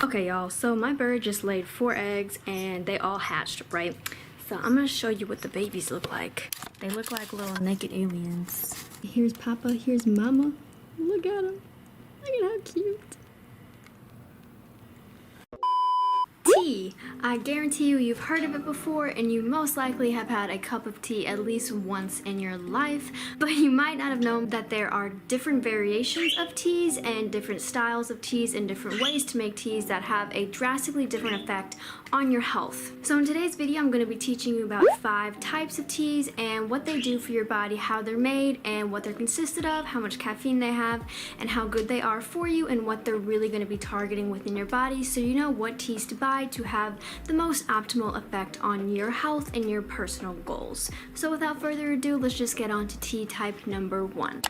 Okay, y'all, so my bird just laid 4 eggs and they all hatched, right? So I'm gonna show you what the babies look like. They look like little naked aliens. Here's Papa, here's Mama. Look at them. Look at how cute. Tea. I guarantee you've heard of it before, and you most likely have had a cup of tea at least once in your life, but you might not have known that there are different variations of teas and different styles of teas and different ways to make teas that have a drastically different effect on your health. So in today's video, I'm going to be teaching you about 5 types of teas and what they do for your body, how they're made, and what they're consisted of, how much caffeine they have, and how good they are for you, and what they're really going to be targeting within your body, so you know what teas to buy to have the most optimal effect on your health and your personal goals. So without further ado, let's just get on to tea type number 1.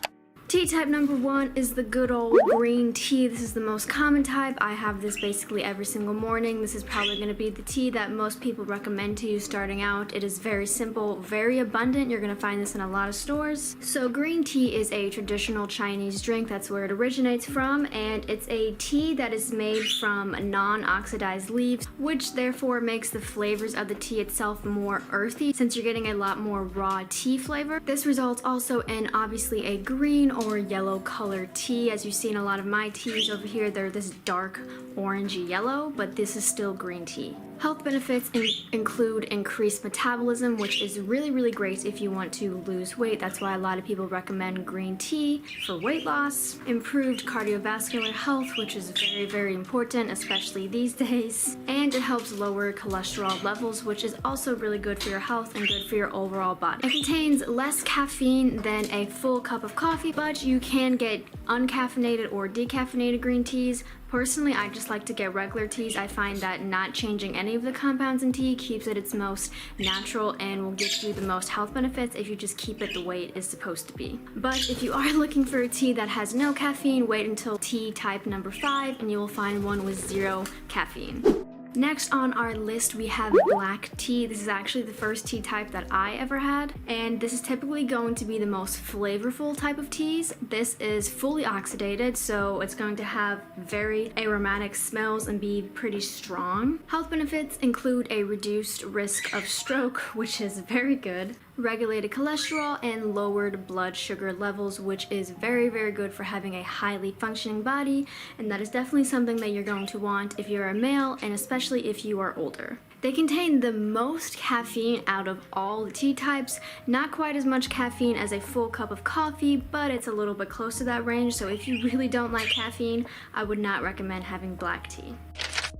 Tea type number 1 is the good old green tea. This is the most common type. I have this basically every single morning. This is probably going to be the tea that most people recommend to you starting out. It is very simple, very abundant. You're going to find this in a lot of stores. So green tea is a traditional Chinese drink. That's where it originates from, and it's a tea that is made from non-oxidized leaves, which therefore makes the flavors of the tea itself more earthy, since you're getting a lot more raw tea flavor. This results also in obviously a green or yellow colored tea. As you see in a lot of my teas over here, they're this dark orangey yellow, but this is still green tea. Health benefits include increased metabolism, which is really great if you want to lose weight. That's why a lot of people recommend green tea for weight loss. Improved cardiovascular health, which is very important, especially these days. And it helps lower cholesterol levels, which is also really good for your health and good for your overall body. It contains less caffeine than a full cup of coffee, but you can get uncaffeinated or decaffeinated green teas. Personally, I just like to get regular teas. I find that not changing any of the compounds in tea keeps it its most natural and will give you the most health benefits if you just keep it the way it is supposed to be. But if you are looking for a tea that has no caffeine, wait until tea type number 5 and you will find one with 0 caffeine. Next on our list, we have black tea. This is actually the first tea type that I ever had, and this is typically going to be the most flavorful type of teas. This is fully oxidated, so it's going to have very aromatic smells and be pretty strong. Health benefits include a reduced risk of stroke, which is very good, regulated cholesterol, and lowered blood sugar levels, which is very good for having a highly functioning body, and that is definitely something that you're going to want if you're a male, and especially if you are older. They contain the most caffeine out of all the tea types. Not quite as much caffeine as a full cup of coffee, but it's a little bit close to that range, so if you really don't like caffeine, I would not recommend having black tea.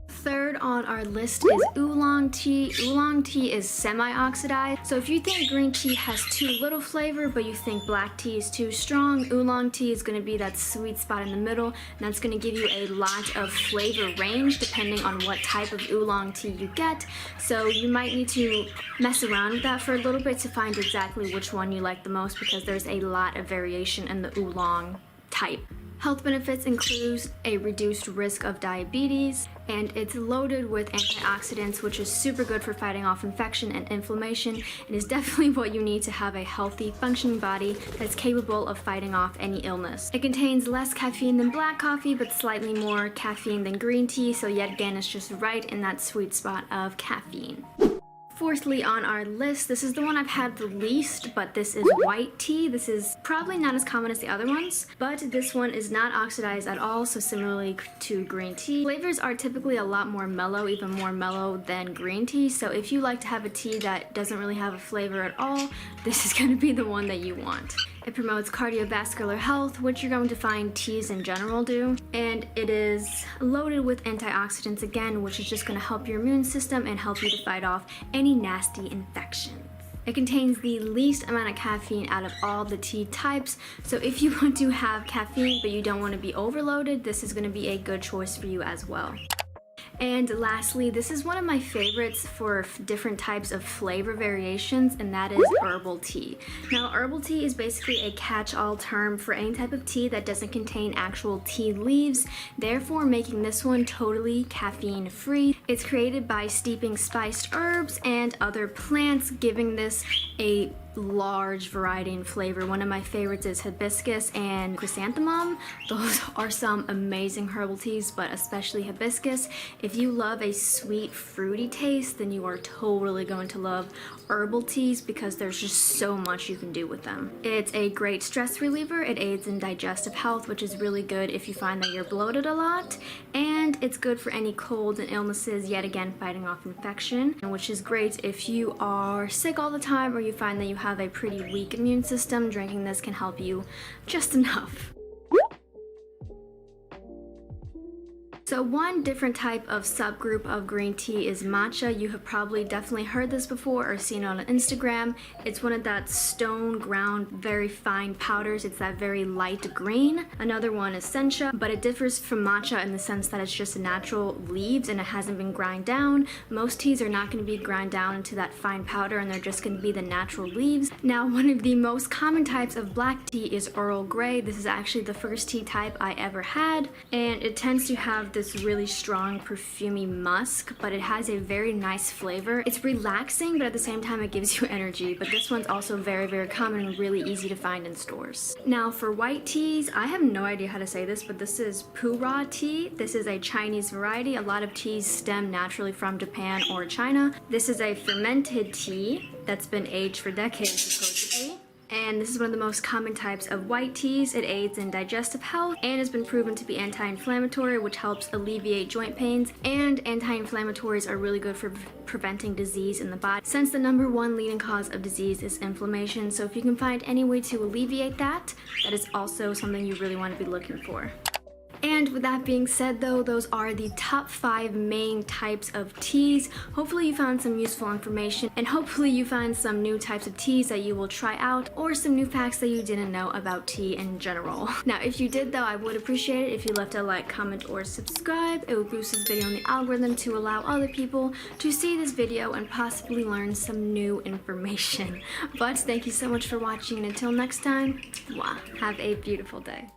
Third on our list is oolong tea. Oolong tea is semi-oxidized, so if you think green tea has too little flavor but you think black tea is too strong, oolong tea is going to be that sweet spot in the middle, and that's going to give you a lot of flavor range depending on what type of oolong tea you get. So you might need to mess around with that for a little bit to find exactly which one you like the most, because there's a lot of variation in the oolong type. Health benefits include a reduced risk of diabetes, and it's loaded with antioxidants, which is super good for fighting off infection and inflammation, and is definitely what you need to have a healthy, functioning body that's capable of fighting off any illness. It contains less caffeine than black coffee, but slightly more caffeine than green tea, so yet again, it's just right in that sweet spot of caffeine. Fourthly on our list, this is the one I've had the least, but this is white tea. This is probably not as common as the other ones, but this one is not oxidized at all, so similarly to green tea. Flavors are typically a lot more mellow, even more mellow than green tea, so if you like to have a tea that doesn't really have a flavor at all, this is going to be the one that you want. It promotes cardiovascular health, which you're going to find teas in general do, and it is loaded with antioxidants again, which is just going to help your immune system and help you to fight off any nasty infections. It contains the least amount of caffeine out of all the tea types, so if you want to have caffeine but you don't want to be overloaded, this is going to be a good choice for you as well. And lastly, this is one of my favorites for different types of flavor variations, and that is herbal tea. Now, herbal tea is basically a catch-all term for any type of tea that doesn't contain actual tea leaves, therefore making this one totally caffeine-free. It's created by steeping spiced herbs and other plants, giving this a large variety in flavor. One of my favorites is hibiscus and chrysanthemum. Those are some amazing herbal teas, but especially hibiscus. If you love a sweet, fruity taste, then you are totally going to love herbal teas because there's just so much you can do with them. It's a great stress reliever. It aids in digestive health, which is really good if you find that you're bloated a lot, and it's good for any colds and illnesses, yet again fighting off infection, which is great if you are sick all the time or you find that you have a pretty weak immune system. Drinking this can help you just enough. So one different type of subgroup of green tea is matcha. You have probably definitely heard this before or seen it on Instagram. It's one of that stone ground, very fine powders. It's that very light green. Another one is sencha, but it differs from matcha in the sense that it's just natural leaves and it hasn't been ground down. Most teas are not going to be ground down into that fine powder and they're just going to be the natural leaves. Now, one of the most common types of black tea is Earl Grey. This is actually the first tea type I ever had, and it tends to have this really strong perfumey musk, but it has a very nice flavor. It's relaxing, but at the same time it gives you energy. But this one's also very, very common and really easy to find in stores. Now for white teas, I have no idea how to say this, but this is Pu'er tea. This is a Chinese variety. A lot of teas stem naturally from Japan or China. This is a fermented tea that's been aged for decades supposedly. And this is one of the most common types of white teas. It aids in digestive health and has been proven to be anti-inflammatory, which helps alleviate joint pains. And anti-inflammatories are really good for preventing disease in the body, since the #1 leading cause of disease is inflammation. So if you can find any way to alleviate that, that is also something you really want to be looking for. And with that being said though, those are the top 5 main types of teas. Hopefully you found some useful information, and hopefully you find some new types of teas that you will try out, or some new facts that you didn't know about tea in general. Now if you did though, I would appreciate it if you left a like, comment, or subscribe. It would boost this video in the algorithm to allow other people to see this video and possibly learn some new information. But thank you so much for watching, and until next time, have a beautiful day.